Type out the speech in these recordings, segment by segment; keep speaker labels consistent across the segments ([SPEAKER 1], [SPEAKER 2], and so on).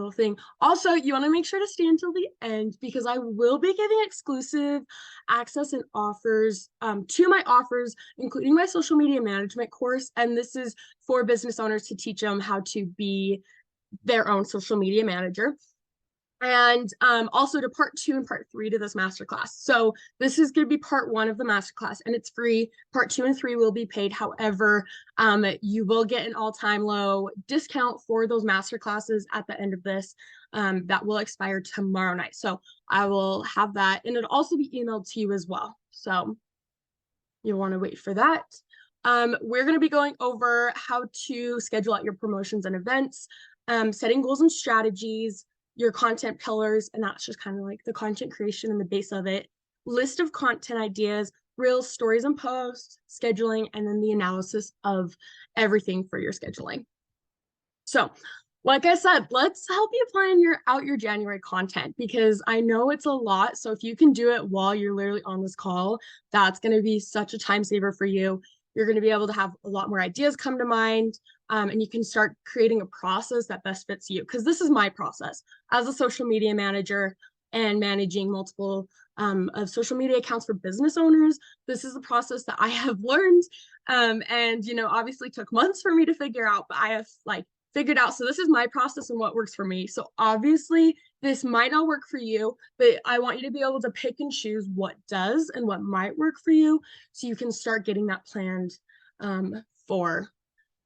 [SPEAKER 1] little thing. Also, you want to make sure to stay until the end because I will be giving exclusive access and offers to my offers, including my social media management course. And this is for business owners to teach them how to be their own social media manager. And also to part 2 and part 3 to this masterclass. So this is going to be part 1 of the masterclass and it's free. Part 2 and 3 will be paid. However, you will get an all-time low discount for those masterclasses at the end of this. That will expire tomorrow night. So I will have that and it'll also be emailed to you as well. So you'll want to wait for that. We're going to be going over how to schedule out your promotions and events, setting goals and strategies, your content pillars, and that's just kind of like the content creation and the base of it, list of content ideas, reels, stories and posts, scheduling, and then the analysis of everything for your scheduling. So like I said, let's help you plan your January content because I know it's a lot. So if you can do it while you're literally on this call, that's going to be such a time saver for you. You're going to be able to have a lot more ideas come to mind. And you can start creating a process that best fits you. Because this is my process as a social media manager and managing multiple of social media accounts for business owners. This is the process that I have learned. And, you know, obviously took months for me to figure out, but I have like figured out. So this is my process and what works for me. So obviously this might not work for you, but I want you to be able to pick and choose what does and what might work for you. So you can start getting that planned for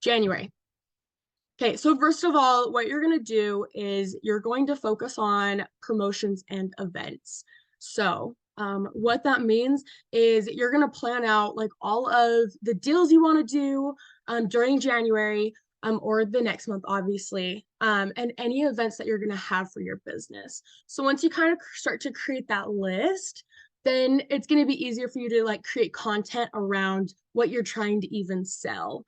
[SPEAKER 1] January. Okay, so first of all, what you're going to do is you're going to focus on promotions and events. So what that means is you're going to plan out like all of the deals you want to do during January or the next month, obviously, and any events that you're going to have for your business. So once you kind of start to create that list, then it's going to be easier for you to like create content around what you're trying to even sell.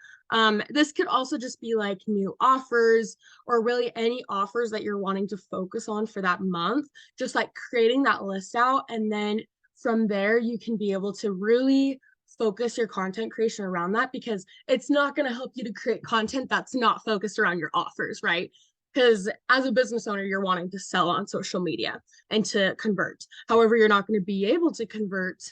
[SPEAKER 1] This could also just be like new offers or really any offers that you're wanting to focus on for that month, just like creating that list out. And then from there, you can be able to really focus your content creation around that because it's not going to help you to create content that's not focused around your offers, right? Because as a business owner, you're wanting to sell on social media and to convert. However, you're not going to be able to convert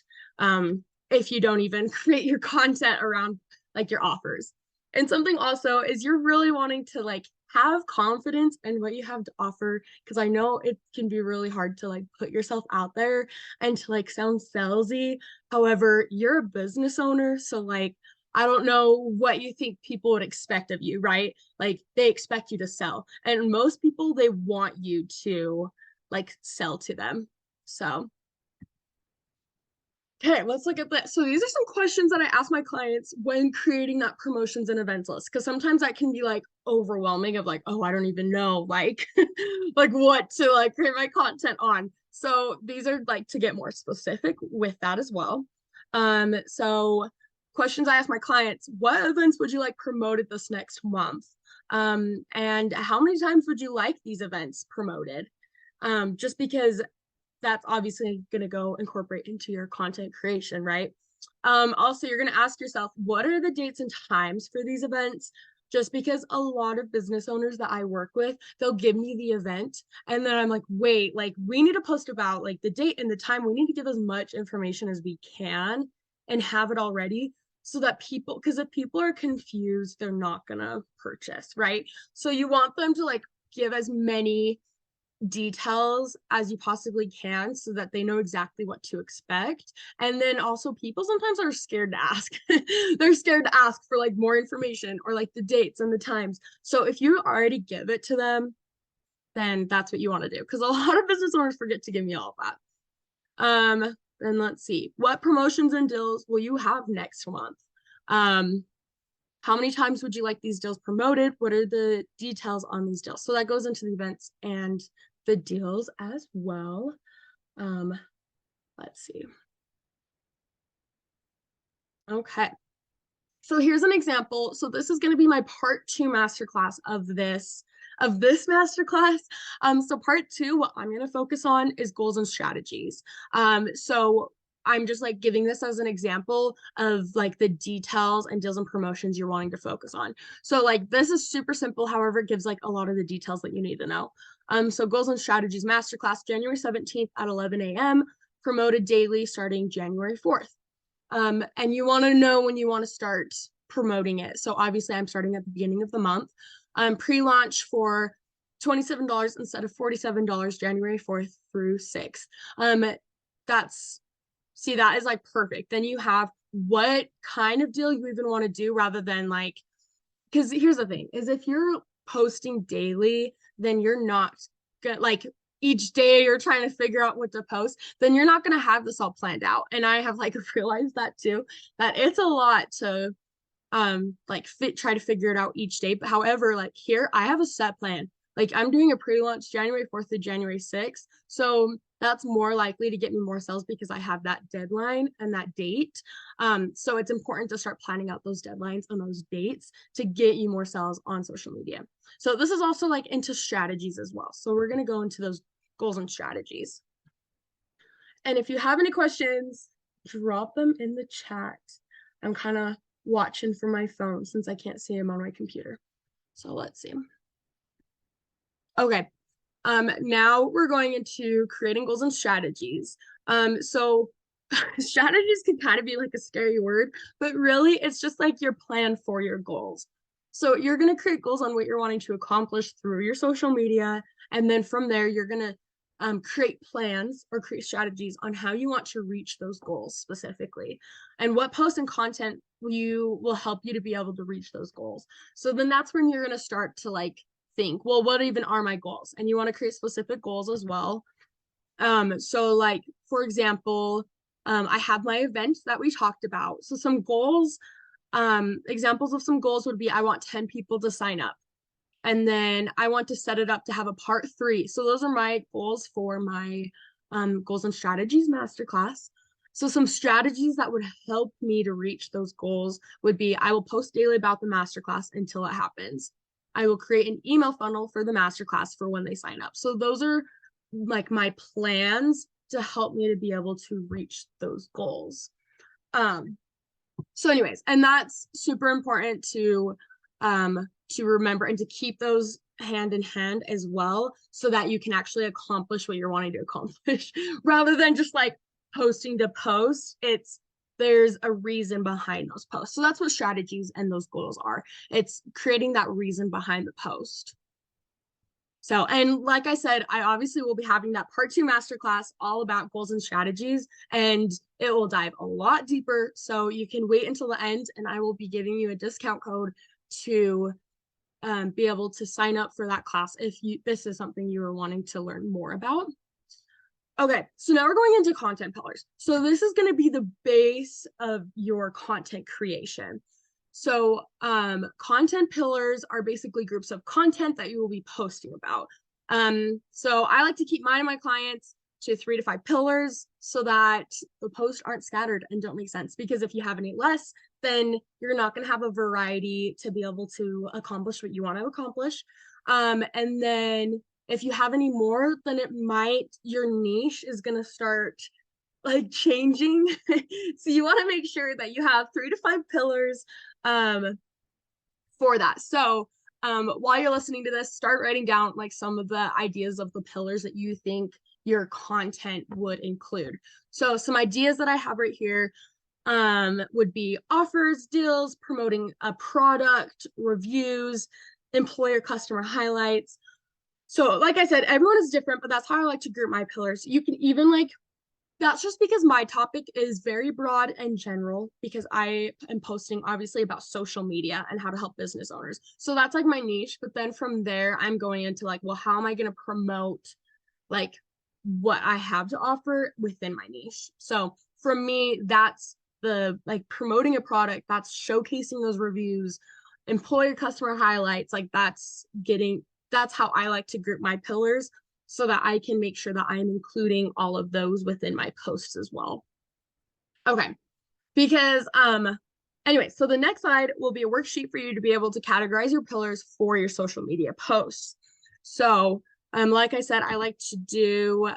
[SPEAKER 1] if you don't even create your content around like your offers. And something also is you're really wanting to like have confidence in what you have to offer because I know it can be really hard to like put yourself out there and to like sound salesy. However, you're a business owner, so like I don't know what you think people would expect of you, right? Like they expect you to sell. And most people they want you to like sell to them. So okay, let's look at this. So these are some questions that I ask my clients when creating that promotions and events list, because sometimes that can be like overwhelming of like, oh, I don't even know like like what to like create my content on. So these are like to get more specific with that as well. So questions I ask my clients, what events would you like promoted this next month? And how many times would you like these events promoted? Just because that's obviously going to go incorporate into your content creation, right? Also, you're going to ask yourself, what are the dates and times for these events? Just because a lot of business owners that I work with, they'll give me the event and then I'm like, wait, like we need to post about like the date and the time. We need to give as much information as we can and have it all ready so that people, because if people are confused, they're not going to purchase, right? So you want them to like give as many details as you possibly can so that they know exactly what to expect. And then also people sometimes are scared to ask. They're scared to ask for like more information or like the dates and the times. So if you already give it to them, then that's what you want to do because a lot of business owners forget to give me all of that. And let's see, what promotions and deals will you have next month? How many times would you like these deals promoted? What are the details on these deals? So that goes into the events and the deals as well. Let's see. Okay. So here's an example. So this is going to be my part 2 masterclass of this masterclass. So part 2, what I'm going to focus on is goals and strategies. So I'm just like giving this as an example of like the details and deals and promotions you're wanting to focus on. So like this is super simple. However, it gives like a lot of the details that you need to know. So Goals and Strategies Masterclass, January 17th at 11 a.m., promoted daily starting January 4th. And you want to know when you want to start promoting it. So obviously I'm starting at the beginning of the month. Pre-launch for $27 instead of $47, January 4th through 6th. That is like perfect. Then you have what kind of deal you even want to do rather than like, because here's the thing is if you're posting daily, then you're not gonna like each day you're trying to figure out what to post, then you're not going to have this all planned out. And I have like realized that too, that it's a lot to like try to figure it out each day. But however, like here I have a set plan. Like I'm doing a pre-launch January 4th to January 6th. So that's more likely to get me more sales because I have that deadline and that date. So it's important to start planning out those deadlines and those dates to get you more sales on social media. So this is also like into strategies as well. So we're going to go into those goals and strategies. And if you have any questions, drop them in the chat. I'm kind of watching from my phone since I can't see them on my computer. So let's see. Okay. Now we're going into creating goals and strategies. So strategies can kind of be like a scary word, but really it's just like your plan for your goals. So you're going to create goals on what you're wanting to accomplish through your social media. And then from there, you're going to create plans or create strategies on how you want to reach those goals specifically and what posts and content will help you to be able to reach those goals. So then that's when you're going to start to like think, well, what even are my goals? And you want to create specific goals as well. So like, for example, I have my event that we talked about. So some goals, examples of some goals would be, I want 10 people to sign up. And then I want to set it up to have a part 3. So those are my goals for my goals and strategies masterclass. So some strategies that would help me to reach those goals would be, I will post daily about the masterclass until it happens. I will create an email funnel for the masterclass for when they sign up. So those are like my plans to help me to be able to reach those goals. So anyways, and that's super important to remember and to keep those hand in hand as well so that you can actually accomplish what you're wanting to accomplish rather than just like posting to post. There's a reason behind those posts. So that's what strategies and those goals are. It's creating that reason behind the post. So, and like I said, I obviously will be having that part 2 masterclass all about goals and strategies, and it will dive a lot deeper. So you can wait until the end and I will be giving you a discount code to be able to sign up for that class if this is something you are wanting to learn more about. Okay, so now we're going into content pillars. So this is going to be the base of your content creation. So content pillars are basically groups of content that you will be posting about. So I like to keep mine and my clients to 3 to 5 pillars so that the posts aren't scattered and don't make sense. Because if you have any less, then you're not going to have a variety to be able to accomplish what you want to accomplish. And then if you have any more, then your niche is going to start like changing. So you want to make sure that you have 3 to 5 pillars for that. So while you're listening to this, start writing down like some of the ideas of the pillars that you think your content would include. So some ideas that I have right here would be offers, deals, promoting a product, reviews, employer customer highlights. So like I said, everyone is different, but that's how I like to group my pillars. You can even like, that's just because my topic is very broad and general because I am posting obviously about social media and how to help business owners. So that's like my niche. But then from there, I'm going into like, well, how am I going to promote like what I have to offer within my niche? So for me, that's the like promoting a product, that's showcasing those reviews, employer customer highlights, like that's how I like to group my pillars so that I can make sure that I'm including all of those within my posts as well. Okay, because anyway, so the next slide will be a worksheet for you to be able to categorize your pillars for your social media posts. So like I said, I like to do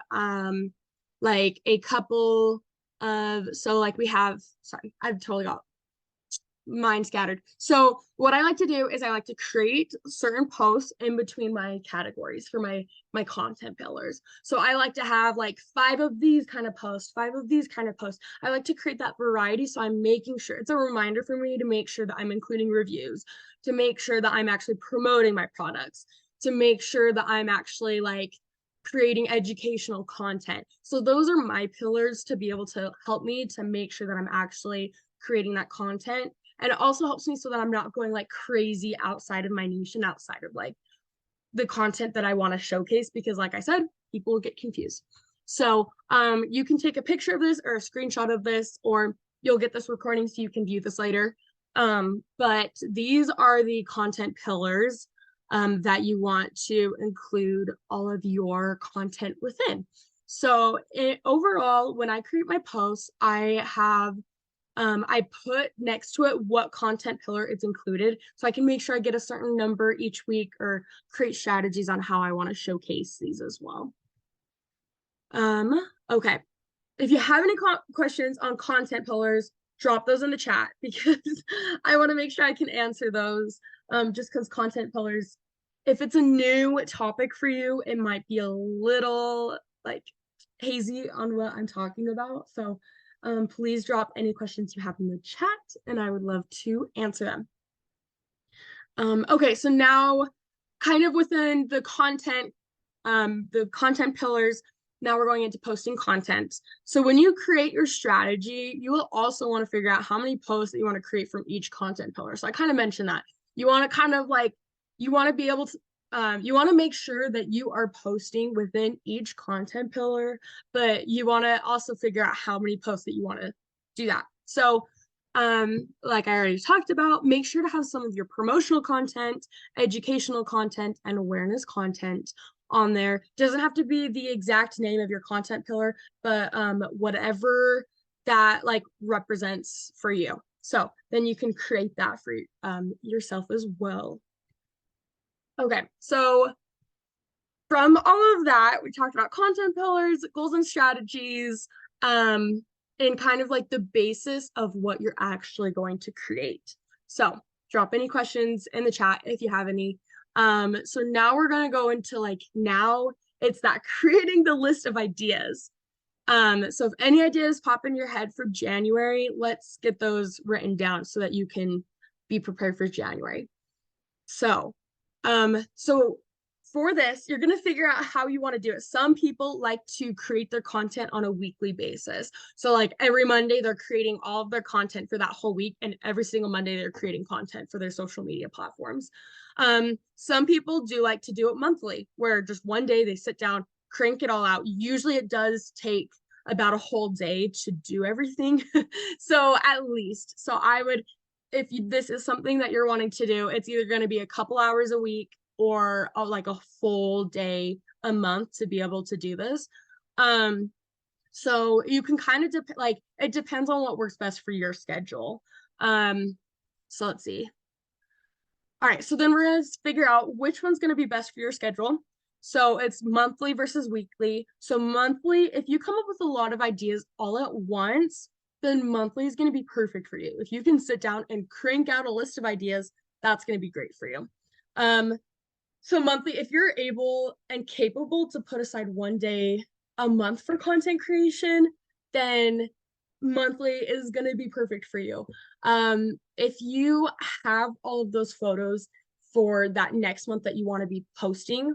[SPEAKER 1] like a couple of, so like we have, sorry, I've totally got mind scattered. So what I like to do is I like to create certain posts in between my categories for my content pillars. So I like to have like 5 of these kind of posts, 5 of these kind of posts. I like to create that variety. So I'm making sure it's a reminder for me to make sure that I'm including reviews, to make sure that I'm actually promoting my products, to make sure that I'm actually like creating educational content. So those are my pillars to be able to help me to make sure that I'm actually creating that content. And it also helps me so that I'm not going like crazy outside of my niche and outside of like the content that I want to showcase, because like I said, people will get confused. So you can take a picture of this or a screenshot of this, or you'll get this recording so you can view this later. But these are the content pillars that you want to include all of your content within. So overall, when I create my posts, I put next to it what content pillar it's included, so I can make sure I get a certain number each week or create strategies on how I want to showcase these as well. Okay. If you have any questions on content pillars, drop those in the chat because I want to make sure I can answer those. Just because content pillars, if it's a new topic for you, it might be a little like hazy on what I'm talking about. So please drop any questions you have in the chat and I would love to answer them. Okay, so now kind of within the content pillars, now we're going into posting content. So when you create your strategy, you will also want to figure out how many posts that you want to create from each content pillar. So I kind of mentioned that. You want to kind of like, you want to be able to, you want to make sure that you are posting within each content pillar, but you want to also figure out how many posts that you want to do that. So like I already talked about, make sure to have some of your promotional content, educational content, and awareness content on there. Doesn't have to be the exact name of your content pillar, but whatever that like represents for you. So then you can create that for yourself as well. Okay, so from all of that, we talked about content pillars, goals and strategies, and kind of like the basis of what you're actually going to create. So drop any questions in the chat if you have any. So now we're going to go into like, now it's that creating the list of ideas. So if any ideas pop in your head for January, let's get those written down so that you can be prepared for January. So for this, you're going to figure out how you want to do it. Some people like to create their content on a weekly basis. So like every Monday, they're creating all of their content for that whole week. And every single Monday, they're creating content for their social media platforms. Some people do like to do it monthly, where just one day they sit down, crank it all out. Usually it does take about a whole day to do everything. So at least, so I would, if this is something that you're wanting to do, it's either going to be a couple hours a week or like a full day a month to be able to do this. So you can kind of like, it depends on what works best for your schedule. So let's see. All right, so then we're going to figure out which one's going to be best for your schedule. So it's monthly versus weekly. So monthly, if you come up with a lot of ideas all at once, then monthly is going to be perfect for you. If you can sit down and crank out a list of ideas, that's going to be great for you. So monthly, if you're able and capable to put aside one day a month for content creation, then monthly is going to be perfect for you. If you have all of those photos for that next month that you want to be posting,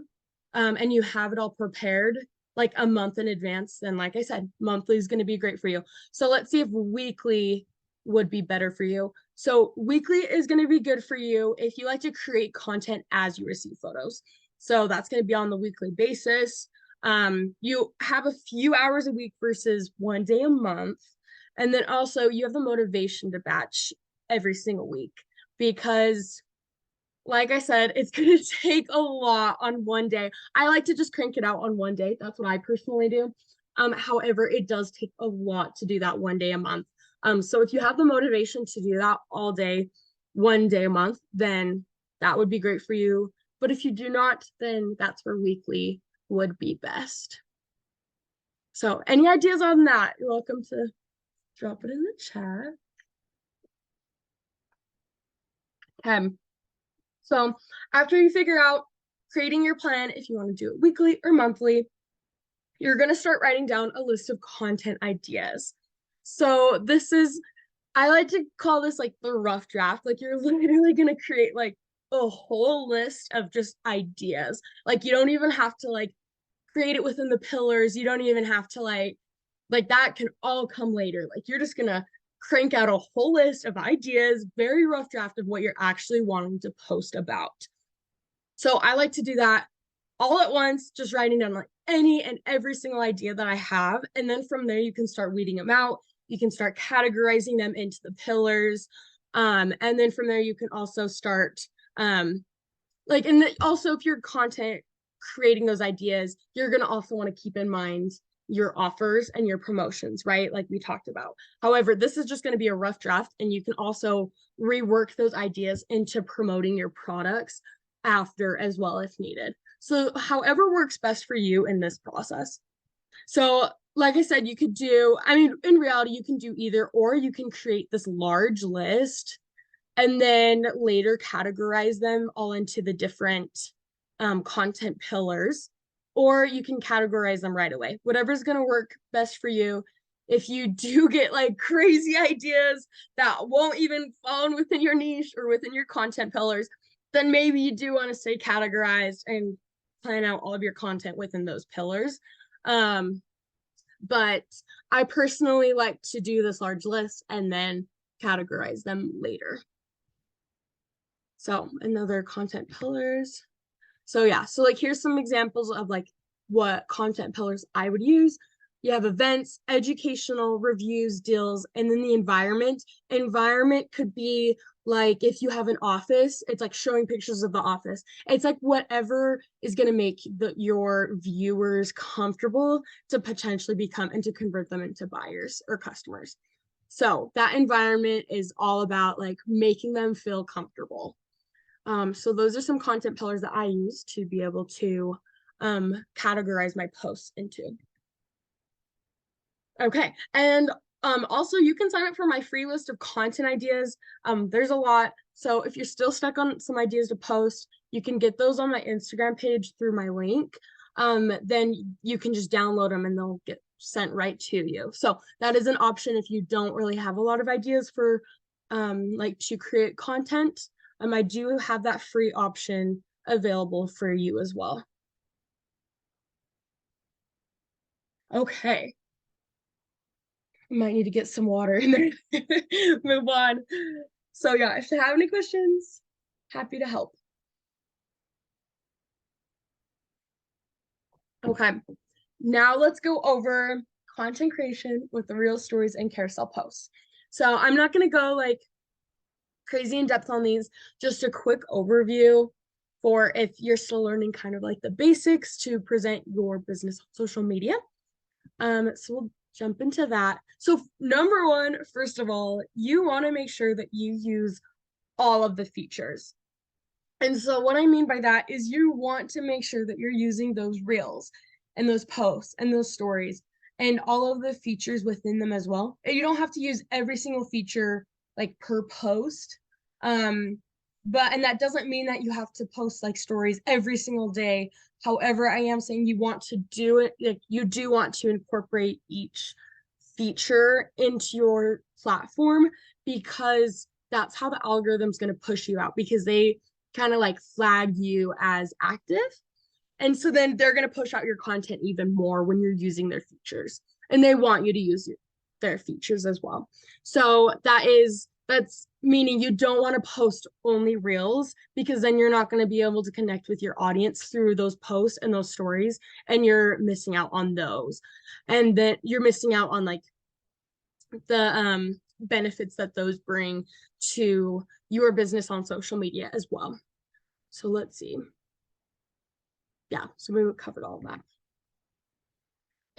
[SPEAKER 1] and you have it all prepared like a month in advance, then like I said, monthly is going to be great for you. So let's see if weekly would be better for you. So weekly is going to be good for you if you like to create content as you receive photos. So that's going to be on the weekly basis. You have a few hours a week versus one day a month. And then also you have the motivation to batch every single week, because like I said, it's going to take a lot on one day. I like to just crank it out on one day. That's what I personally do. However, it does take a lot to do that one day a month. So if you have the motivation to do that all day, one day a month, then that would be great for you. But if you do not, then that's where weekly would be best. So any ideas on that? You're welcome to drop it in the chat. So after you figure out creating your plan, if you want to do it weekly or monthly, you're going to start writing down a list of content ideas. So this is, I like to call this like the rough draft. Like you're literally going to create like a whole list of just ideas. Like you don't even have to like create it within the pillars. You don't even have to like that can all come later. Like you're just going to crank out a whole list of ideas, very rough draft of what you're actually wanting to post about. So I like to do that all at once, just writing down like any and every single idea that I have. And then from there, you can start weeding them out. You can start categorizing them into the pillars. And then from there, you can also start like, and also if you're content creating those ideas, you're going to also want to keep in mind your offers and your promotions, right? Like we talked about. However, this is just going to be a rough draft, and you can also rework those ideas into promoting your products after as well if needed. So however works best for you in this process. So like I said, you could do, I mean, in reality, you can do either, or you can create this large list and then later categorize them all into the different content pillars, or you can categorize them right away. Whatever's going to work best for you. If you do get like crazy ideas that won't even fall within your niche or within your content pillars, then maybe you do want to stay categorized and plan out all of your content within those pillars. But I personally like to do this large list and then categorize them later. So another content pillars. So yeah, so like here's some examples of like what content pillars I would use. You have events, educational, reviews, deals, and then the environment. Environment could be like if you have an office, it's like showing pictures of the office. It's like whatever is going to make your viewers comfortable to potentially become and to convert them into buyers or customers. So that environment is all about like making them feel comfortable. So those are some content pillars that I use to be able to categorize my posts into. Okay, and also you can sign up for my free list of content ideas. There's a lot. So if you're still stuck on some ideas to post, you can get those on my Instagram page through my link. Then you can just download them and they'll get sent right to you. So that is an option if you don't really have a lot of ideas for like to create content. I do have that free option available for you as well. Okay. I might need to get some water in there. Move on. So yeah, if you have any questions, happy to help. Okay. Now let's go over content creation with the Reel Stories and carousel posts. So I'm not going to go like crazy in depth on these, just a quick overview for if you're still learning kind of like the basics to present your business on social media. So we'll jump into that. So number one, first of all, you want to make sure that you use all of the features. And so what I mean by that is you want to make sure that you're using those reels and those posts and those stories and all of the features within them as well. And you don't have to use every single feature like per post. And that doesn't mean that you have to post like stories every single day. However, I am saying you want to do it, like you do want to incorporate each feature into your platform because that's how the algorithm's going to push you out because they kind of like flag you as active. And so then they're going to push out your content even more when you're using their features. And they want you to use their features as well. So that's meaning you don't want to post only reels because then you're not going to be able to connect with your audience through those posts and those stories, and you're missing out on those. And then you're missing out on like the benefits that those bring to your business on social media as well. So let's see. Yeah, so we covered all of that.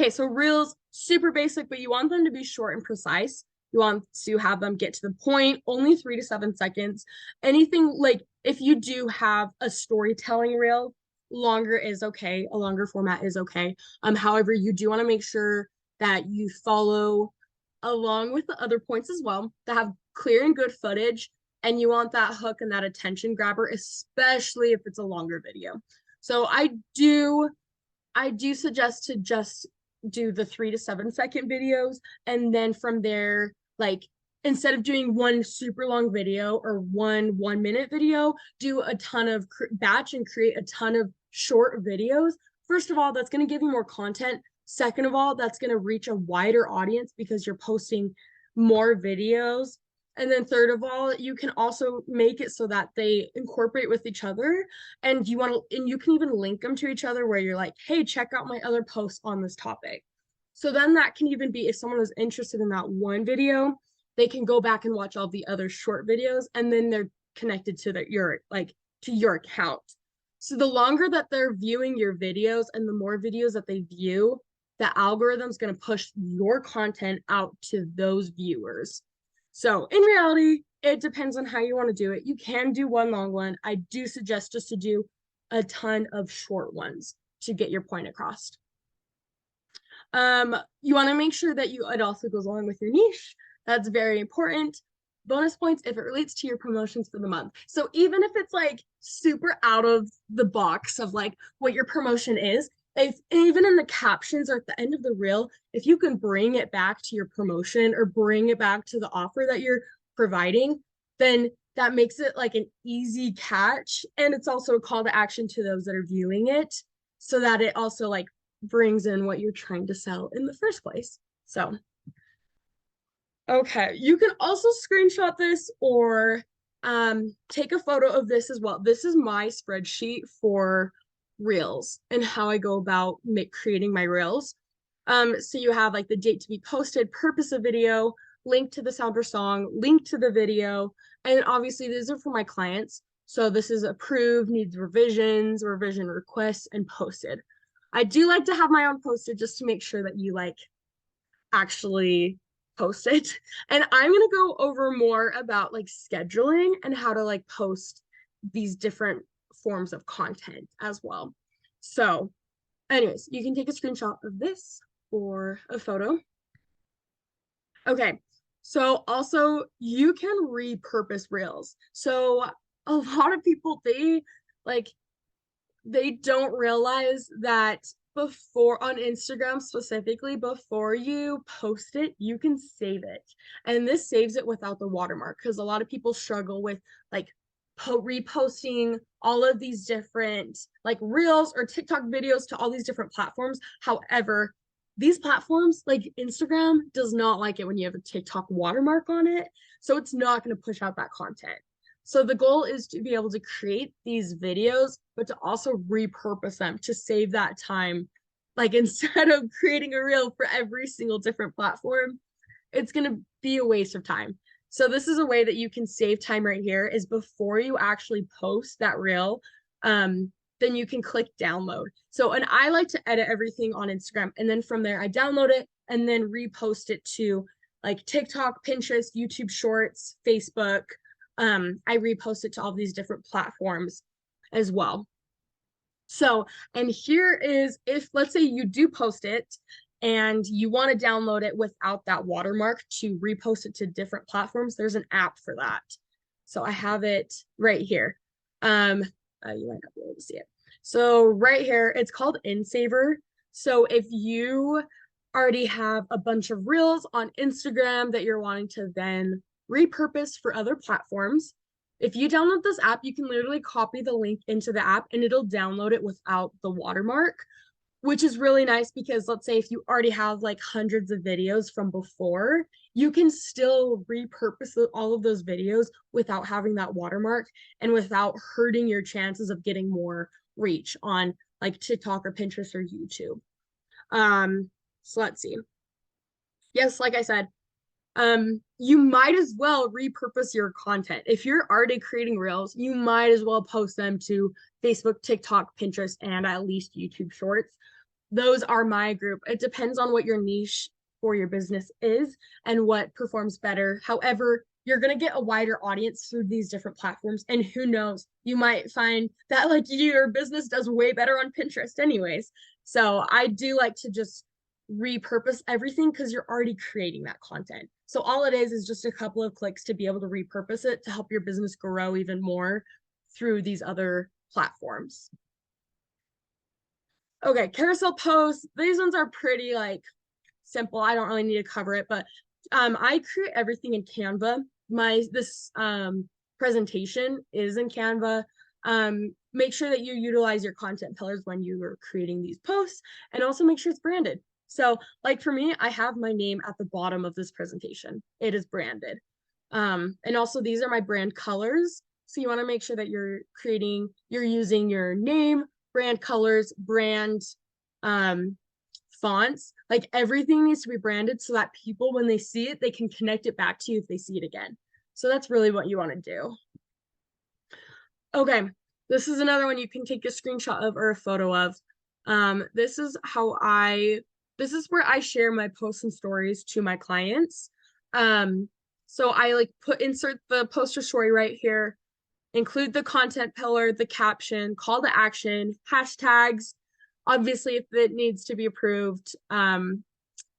[SPEAKER 1] Okay, so reels, super basic, but you want them to be short and precise. You want to have them get to the point, only 3 to 7 seconds. Anything like if you do have a storytelling reel, longer is okay. A longer format is okay. However, you do want to make sure that you follow along with the other points as well that have clear and good footage and you want that hook and that attention grabber, especially if it's a longer video. So I do suggest to just do the 3 to 7 second videos, and then from there, like, instead of doing one super long video or one minute video, do a ton of batch and create a ton of short videos. First of all, that's going to give you more content. Second of all, that's going to reach a wider audience because you're posting more videos. And then third of all, you can also make it so that they incorporate with each other, and you can even link them to each other where you're like, hey, check out my other posts on this topic. So then that can even be, if someone is interested in that one video, they can go back and watch all the other short videos, and then they're connected to your account. So the longer that they're viewing your videos and the more videos that they view, the algorithm's going to push your content out to those viewers. So in reality, it depends on how you want to do it. You can do one long one. I do suggest just to do a ton of short ones to get your point across. You want to make sure that it also goes along with your niche. That's very important. Bonus points if it relates to your promotions for the month. So even if it's like super out of the box of like what your promotion is, if even in the captions or at the end of the reel, if you can bring it back to your promotion or bring it back to the offer that you're providing, then that makes it like an easy catch. And it's also a call to action to those that are viewing it, so that it also like brings in what you're trying to sell in the first place. So, okay, you can also screenshot this or take a photo of this as well. This is my spreadsheet for reels and how I go about creating my reels. So you have like the date to be posted, purpose of video, link to the sound or song, link to the video, and obviously these are for my clients. So this is approved, needs revisions, revision requests, and posted. I do like to have my own posted just to make sure that you like actually post it. And I'm going to go over more about like scheduling and how to like post these different forms of content as well. So anyways, you can take a screenshot of this or a photo. Okay, so also you can repurpose reels. So a lot of people, they don't realize that before, on Instagram specifically, before you post it, you can save it. And this saves it without the watermark, because a lot of people struggle with like reposting all of these different like reels or TikTok videos to all these different platforms. However, these platforms like Instagram does not like it when you have a TikTok watermark on it. So it's not going to push out that content. So the goal is to be able to create these videos, but to also repurpose them to save that time. Like instead of creating a reel for every single different platform, it's going to be a waste of time. So this is a way that you can save time right here, is before you actually post that reel, then you can click download. So, and I like to edit everything on Instagram, and then from there I download it and then repost it to like TikTok, Pinterest, YouTube Shorts, Facebook. I repost it to all these different platforms as well. So, and here is, if let's say you do post it and you want to download it without that watermark to repost it to different platforms, there's an app for that. So I have it right here. You might not be able to see it. So right here, it's called InSaver. So if you already have a bunch of reels on Instagram that you're wanting to then repurpose for other platforms, if you download this app, you can literally copy the link into the app and it'll download it without the watermark, which is really nice because let's say if you already have like hundreds of videos from before, you can still repurpose all of those videos without having that watermark and without hurting your chances of getting more reach on like TikTok or Pinterest or YouTube. So let's see. Yes, like I said, you might as well repurpose your content. If you're already creating reels, you might as well post them to Facebook, TikTok, Pinterest, and at least YouTube Shorts. Those are my group. It depends on what your niche for your business is and what performs better. However, you're going to get a wider audience through these different platforms. And who knows, you might find that like your business does way better on Pinterest anyways. So I do like to just repurpose everything because you're already creating that content. So all it is just a couple of clicks to be able to repurpose it to help your business grow even more through these other platforms. Okay, carousel posts. These ones are pretty like simple. I don't really need to cover it, but I create everything in Canva. This presentation is in Canva. Make sure that you utilize your content pillars when you are creating these posts, and also make sure it's branded. So like for me, I have my name at the bottom of this presentation. It is branded. And also these are my brand colors. So you want to make sure that you're using your name, brand colors, brand fonts, like everything needs to be branded so that people, when they see it, they can connect it back to you if they see it again. So that's really what you want to do. Okay, this is another one you can take a screenshot of or a photo of. This is where I share my posts and stories to my clients. So I like insert the post or story right here, include the content pillar, the caption, call to action, hashtags, obviously if it needs to be approved, and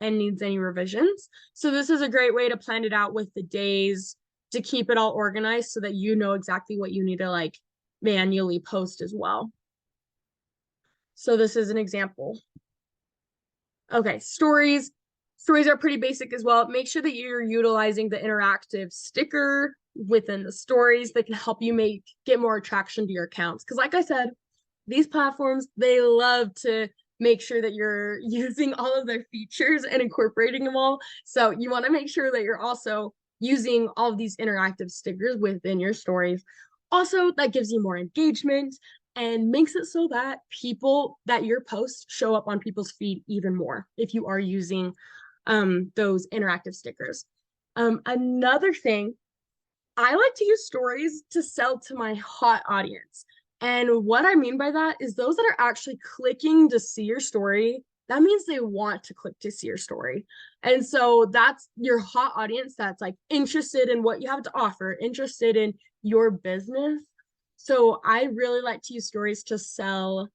[SPEAKER 1] needs any revisions. So this is a great way to plan it out with the days to keep it all organized so that you know exactly what you need to like manually post as well. So this is an example. Okay, stories. Stories are pretty basic as well. Make sure that you're utilizing the interactive sticker within the stories that can help you get more attraction to your accounts. Because like I said, these platforms, they love to make sure that you're using all of their features and incorporating them all. So you want to make sure that you're also using all of these interactive stickers within your stories. Also, that gives you more engagement and makes it so that your posts show up on people's feed even more if you are using those interactive stickers. Another thing, I like to use stories to sell to my hot audience. And what I mean by that is those that are actually clicking to see your story, that means they want to click to see your story. And so that's your hot audience that's like interested in what you have to offer, interested in your business. So I really like to use stories to sell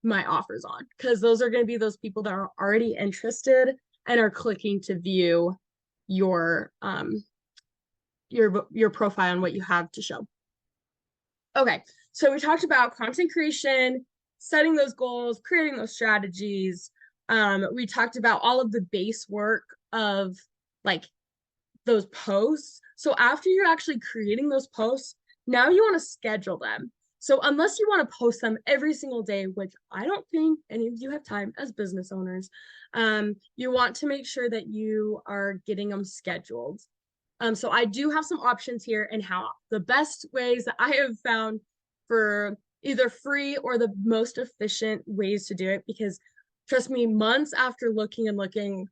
[SPEAKER 1] my offers on, because those are going to be those people that are already interested and are clicking to view your profile and what you have to show. Okay, so we talked about content creation, setting those goals, creating those strategies. We talked about all of the base work of like those posts. So after you're actually creating those posts, now you want to schedule them. So unless you want to post them every single day, which I don't think any of you have time as business owners, you want to make sure that you are getting them scheduled. So I do have some options here and how the best ways that I have found for either free or the most efficient ways to do it, because trust me, months after looking and looking,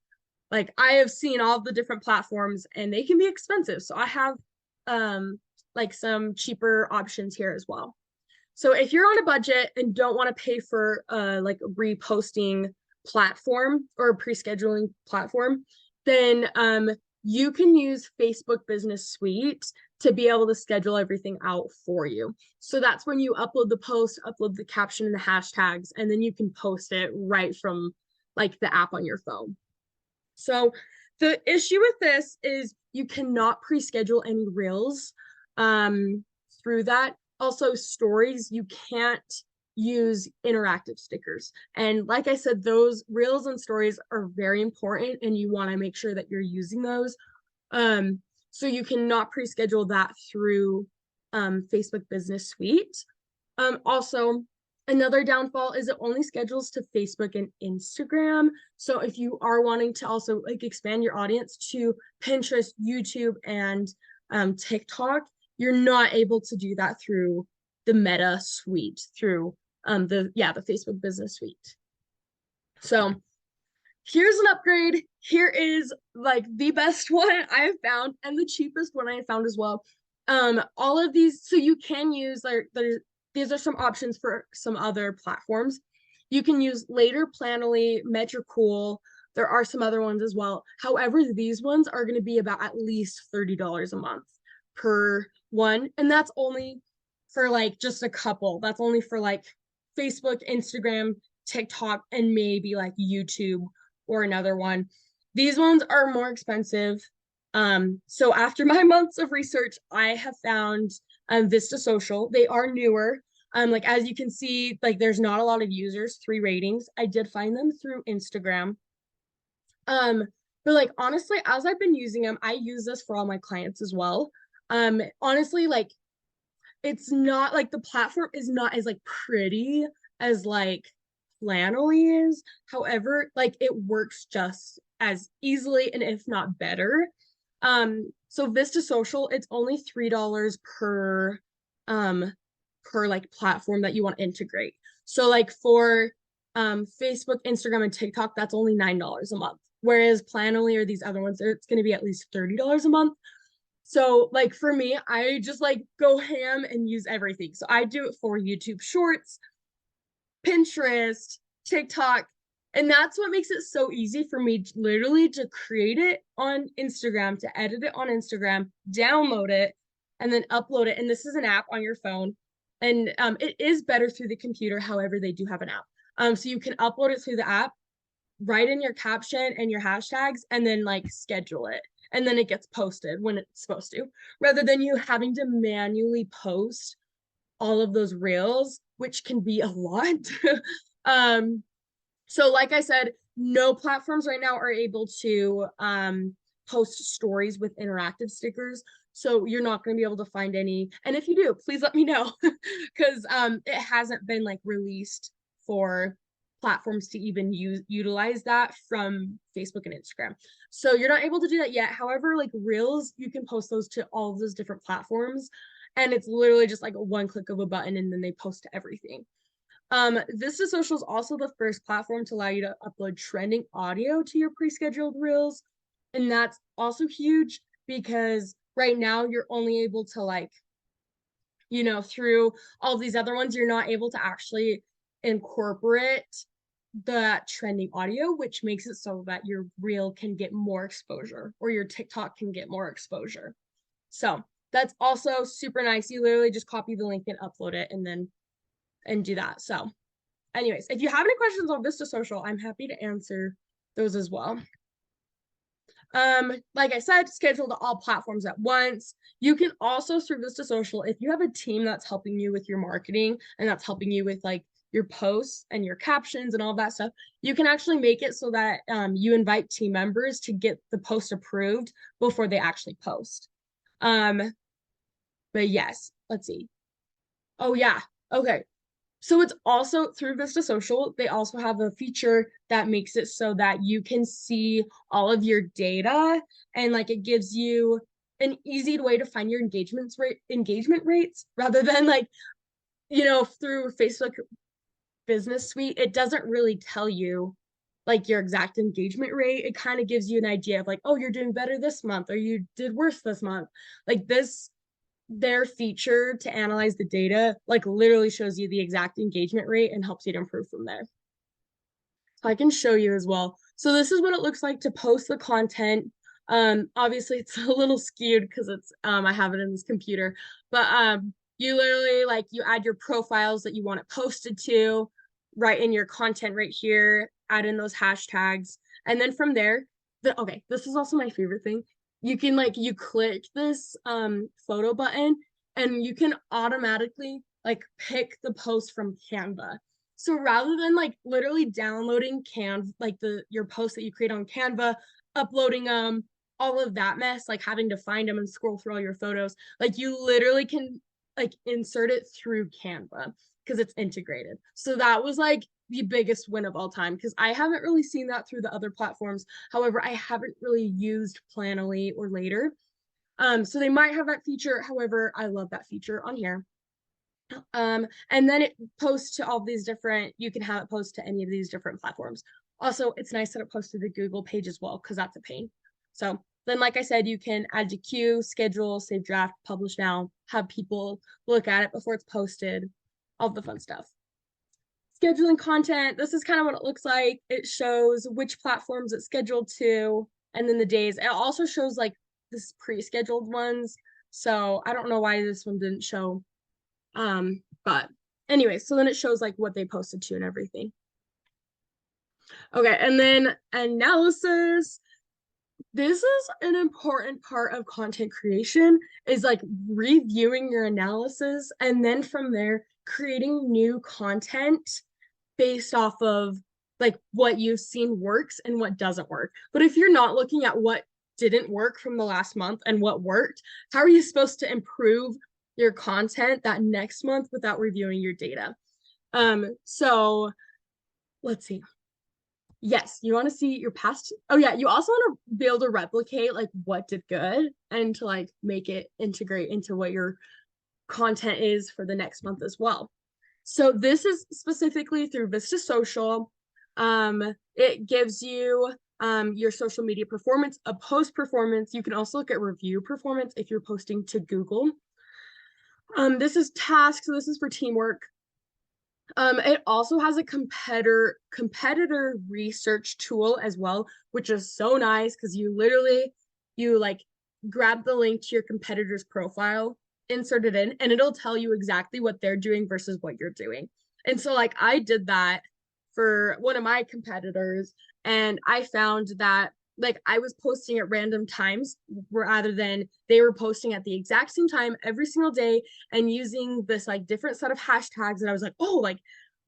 [SPEAKER 1] like I have seen all the different platforms and they can be expensive. So I have like some cheaper options here as well. So if you're on a budget and don't want to pay for like a reposting platform or a pre-scheduling platform, then you can use Facebook Business Suite to be able to schedule everything out for you. So that's when you upload the post, upload the caption and the hashtags, and then you can post it right from like the app on your phone. So the issue with this is you cannot pre-schedule any reels through that. Also, stories, you can't use interactive stickers. And like I said, those reels and stories are very important and you want to make sure that you're using those. So you cannot pre-schedule that through Facebook Business Suite. Also, another downfall is it only schedules to Facebook and Instagram. So if you are wanting to also like expand your audience to Pinterest, YouTube, and TikTok, you're not able to do that through the Meta Suite, through the Facebook Business Suite. So here's an upgrade. Here is like the best one I have found and the cheapest one I have found as well. All of these, so you can use these are some options for some other platforms. You can use Later, Planoly, Metricool. There are some other ones as well. However, these ones are going to be about at least $30 a month per one. And that's only for like just a couple. That's only for like Facebook, Instagram, TikTok, and maybe like YouTube or another one. These ones are more expensive. So after my months of research, I have found Vista Social. They are newer. Like as you can see, like there's not a lot of users, 3 ratings. I did find them through Instagram. Um, but like honestly, as I've been using them, I use this for all my clients as well. Honestly, like it's not like the platform is not as like pretty as like Planoly is. However, like it works just as easily and if not better. So Vista Social, it's only $3 um per like platform that you want to integrate. So like for Facebook, Instagram, and TikTok, that's only $9 a month. Whereas Planoly or these other ones, it's going to be at least $30 a month. So like for me, I just like go ham and use everything. So I do it for YouTube Shorts, Pinterest, TikTok, and that's what makes it so easy for me literally to create it on Instagram, to edit it on Instagram, download it, and then upload it. And this is an app on your phone. And it is better through the computer. However, they do have an app. So you can upload it through the app, write in your caption and your hashtags, and then like schedule it. And then it gets posted when it's supposed to, rather than you having to manually post all of those reels, which can be a lot. um, so like I said, no platforms right now are able to post stories with interactive stickers. So you're not going to be able to find any. And if you do, please let me know because it hasn't been like released for platforms to even utilize that from Facebook and Instagram. So you're not able to do that yet. However, like Reels, you can post those to all of those different platforms. And it's literally just like one click of a button and then they post to everything. Vista Social is also the first platform to allow you to upload trending audio to your pre-scheduled reels. And that's also huge because right now you're only able to like, through all these other ones, you're not able to actually incorporate the trending audio, which makes it so that your reel can get more exposure or your TikTok can get more exposure. So that's also super nice. You literally just copy the link and upload it and do that. So anyways, if you have any questions on Vista Social, I'm happy to answer those as well. Like I said, schedule to all platforms at once. You can also through Vista Social, if you have a team that's helping you with your marketing and that's helping you with like your posts and your captions and all that stuff, you can actually make it so that you invite team members to get the post approved before they actually post. But yes, let's see. Oh yeah. Okay. So it's also through Vista Social, they also have a feature that makes it so that you can see all of your data and like it gives you an easy way to find your engagement rates rather than like, through Facebook Business Suite, it doesn't really tell you like your exact engagement rate. It kind of gives you an idea of like, oh, you're doing better this month or you did worse this month. Like their feature to analyze the data like literally shows you the exact engagement rate and helps you to improve from there. So I can show you as well. So this is what it looks like to post the content. Obviously it's a little skewed because it's I have it in this computer, but you literally like you add your profiles that you want it posted to, write in your content right here, add in those hashtags, and then from there, okay, this is also my favorite thing. You can like you click this photo button and you can automatically like pick the post from Canva. So rather than like literally downloading like your posts that you create on Canva, uploading all of that mess, like having to find them and scroll through all your photos, like you literally can like insert it through Canva because it's integrated. So that was like the biggest win of all time because I haven't really seen that through the other platforms. However, I haven't really used Planoly or Later. So they might have that feature. However, I love that feature on here. And then it posts to all these different, you can have it post to any of these different platforms. Also, it's nice that it posts to the Google page as well, because that's a pain. So then, like I said, you can add to queue, schedule, save draft, publish now, have people look at it before it's posted, all the fun stuff. Scheduling content, this is kind of what it looks like. It shows which platforms it's scheduled to, and then the days. It also shows like this pre-scheduled ones. So I don't know why this one didn't show but anyway, so then it shows like what they posted to and everything. Okay, and then analysis. This is an important part of content creation, is like reviewing your analysis and then from there creating new content based off of like what you've seen works and what doesn't work. But if you're not looking at what didn't work from the last month and what worked, how are you supposed to improve your content that next month without reviewing your data? So let's see. Yes, you want to see your past. Oh yeah, you also want to be able to replicate like what did good and to like make it integrate into what your content is for the next month as well. So this is specifically through Vista Social. It gives you your social media performance, a post performance. You can also look at review performance if you're posting to Google. This is tasks, so this is for teamwork. It also has a competitor research tool as well, which is so nice because you like grab the link to your competitor's profile, insert it in, and it'll tell you exactly what they're doing versus what you're doing. And so like I did that for one of my competitors, and I found that like I was posting at random times rather than they were posting at the exact same time every single day and using this like different set of hashtags. And I was like, oh, like,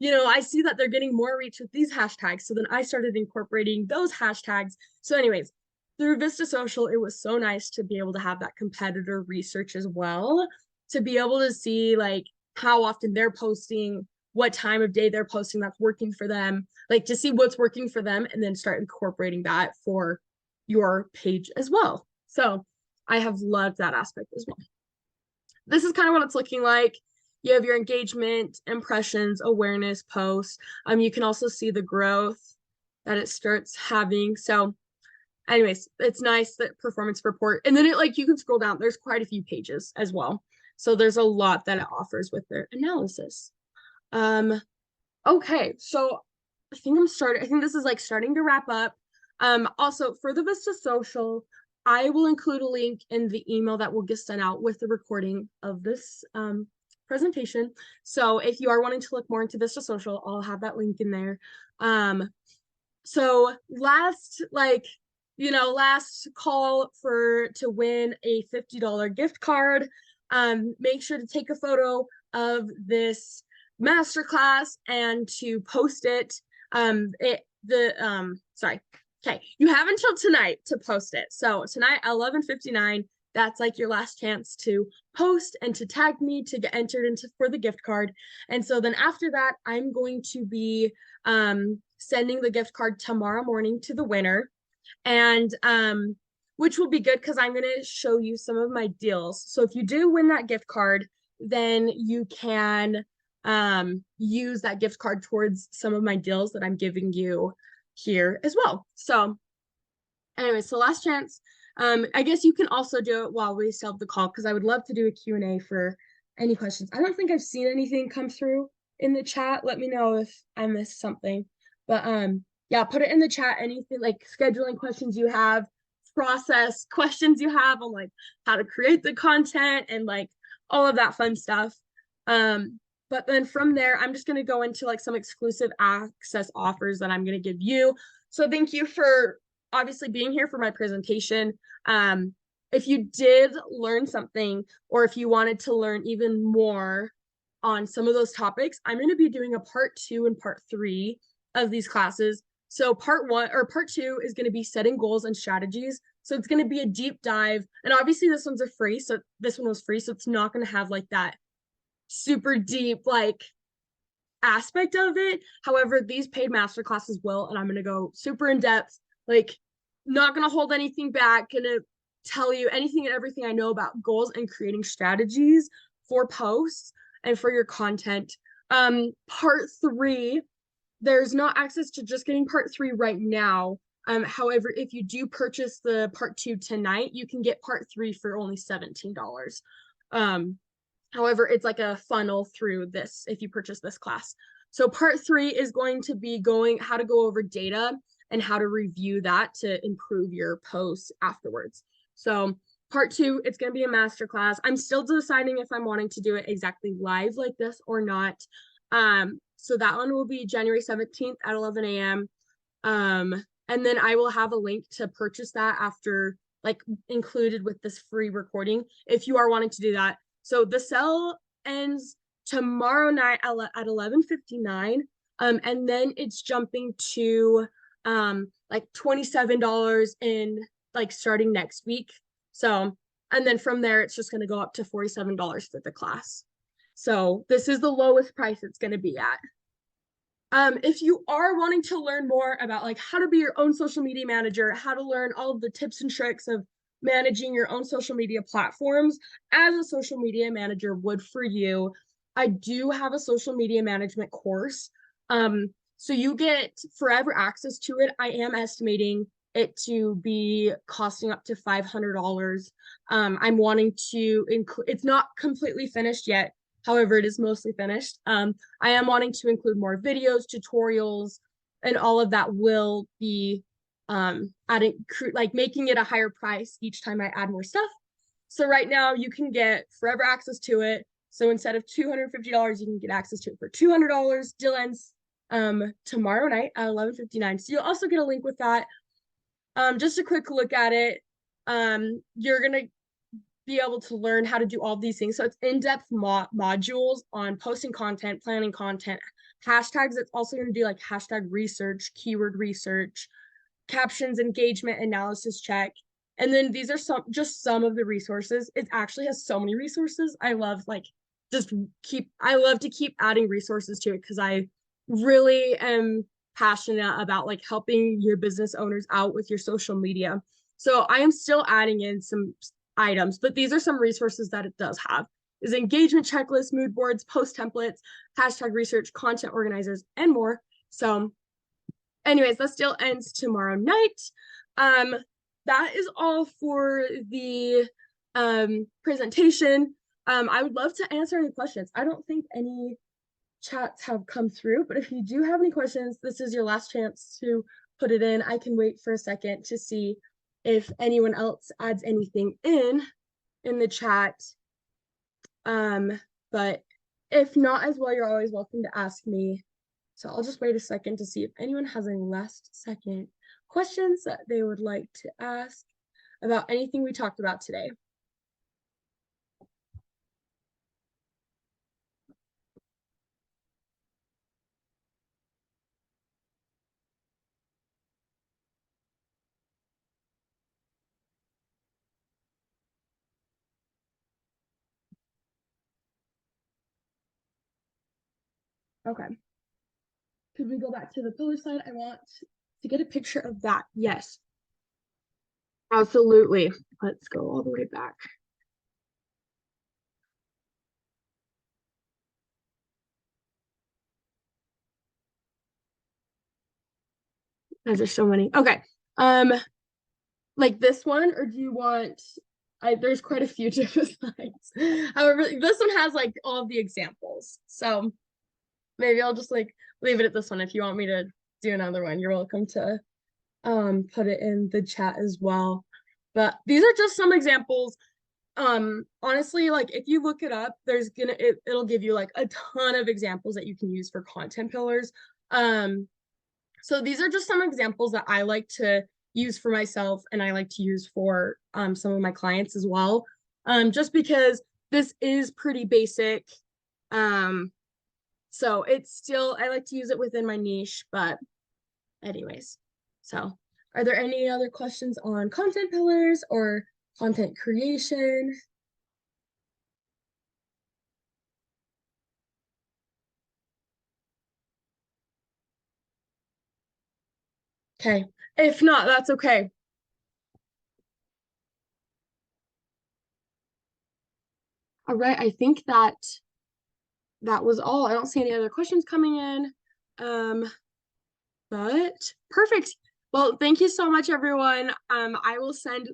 [SPEAKER 1] I see that they're getting more reach with these hashtags. So then I started incorporating those hashtags. So, anyways, through Vista Social, it was so nice to be able to have that competitor research as well, to be able to see like how often they're posting, what time of day they're posting that's working for them, like to see what's working for them and then start incorporating that for your page as well. So I have loved that aspect as well. This is kind of what it's looking like. You have your engagement, impressions, awareness, posts. You can also see the growth that it starts having. So anyways, it's nice that performance report. And then it like you can scroll down. There's quite a few pages as well. So there's a lot that it offers with their analysis. Okay, so I think this is like starting to wrap up. Also for the Vista Social, I will include a link in the email that will get sent out with the recording of this presentation. So if you are wanting to look more into Vista Social, I'll have that link in there. So last call to win a $50 gift card. Make sure to take a photo of this masterclass and to post it. Okay, you have until tonight to post it. So tonight at 11:59, that's like your last chance to post and to tag me to get entered into for the gift card. And so then after that, I'm going to be sending the gift card tomorrow morning to the winner, and which will be good because I'm going to show you some of my deals. So if you do win that gift card, then you can use that gift card towards some of my deals that I'm giving you here as well. So anyway, so last chance. I guess you can also do it while we still have the call because I would love to do a Q&A for any questions. I don't think I've seen anything come through in the chat. Let me know if I missed something. But yeah, put it in the chat, anything like scheduling questions you have, process questions you have on like how to create the content and like all of that fun stuff. But then from there, I'm just going to go into like some exclusive access offers that I'm going to give you. So thank you for obviously being here for my presentation. If you did learn something, or if you wanted to learn even more on some of those topics, I'm going to be doing a part 2 and part 3 of these classes. So part 2 is going to be setting goals and strategies. So it's going to be a deep dive. And obviously this one was free. So it's not going to have like that super deep like aspect of it. However, these paid master classes will, and I'm going to go super in depth, like not going to hold anything back, going to tell you anything and everything I know about goals and creating strategies for posts and for your content. Part 3, there's not access to just getting part 3 right now. However, if you do purchase the part 2 tonight, you can get part 3 for only $17. However, it's like a funnel through this if you purchase this class. So part 3 is going to be how to go over data and how to review that to improve your posts afterwards. So part 2, it's going to be a masterclass. I'm still deciding if I'm wanting to do it exactly live like this or not. So that one will be January 17th at 11 a.m. And then I will have a link to purchase that after, like, included with this free recording if you are wanting to do that. So the sale ends tomorrow night at 11:59. And then it's jumping to like $27 in, like, starting next week. So, and then from there it's just going to go up to $47 for the class. So this is the lowest price it's going to be at. If you are wanting to learn more about, like, how to be your own social media manager, how to learn all of the tips and tricks of managing your own social media platforms as a social media manager would for you, I do have a social media management course. So you get forever access to it. I am estimating it to be costing up to $500. I'm wanting to include, it's not completely finished yet. However, it is mostly finished. I am wanting to include more videos, tutorials, and all of that will be adding, like, making it a higher price each time I add more stuff. So right now you can get forever access to it. So instead of $250, you can get access to it for $200. Deal ends tomorrow night at 11:59. So you'll also get a link with that. Just a quick look at it. You're gonna be able to learn how to do all these things. So it's in-depth modules on posting content, planning content, hashtags. It's also going to do like hashtag research, keyword research, captions, engagement, analysis check. And then these are some of the resources. It actually has so many resources. I love to keep adding resources to it because I really am passionate about, like, helping your business owners out with your social media. So I am still adding in some items, but these are some resources that it does have: is engagement checklist, mood boards, post templates, hashtag research, content organizers, and more. So anyways, that still ends tomorrow night. That is all for the presentation. I would love to answer any questions. I don't think any chats have come through, but if you do have any questions, this is your last chance to put it in. I can wait for a second to see if anyone else adds anything in the chat. But if not as well, you're always welcome to ask me. So I'll just wait a second to see if anyone has any last second questions that they would like to ask about anything we talked about today. Okay. Could we go back to the pillar slide? I want to get a picture of that. Yes. Absolutely. Let's go all the way back. There's so many. Okay. Like this one, or do you want, there's quite a few different slides. However, this one has like all of the examples. So maybe I'll just like leave it at this one. If you want me to do another one, you're welcome to put it in the chat as well. But these are just some examples. Honestly, like, if you look it up, it'll give you like a ton of examples that you can use for content pillars. So these are just some examples that I like to use for myself, and I like to use for some of my clients as well. Just because this is pretty basic. So it's still, I like to use it within my niche, but anyways. So are there any other questions on content pillars or content creation? Okay. If not, that's okay. All right. I think that was all. I don't see any other questions coming in. But perfect. Well, thank you so much, everyone. I will send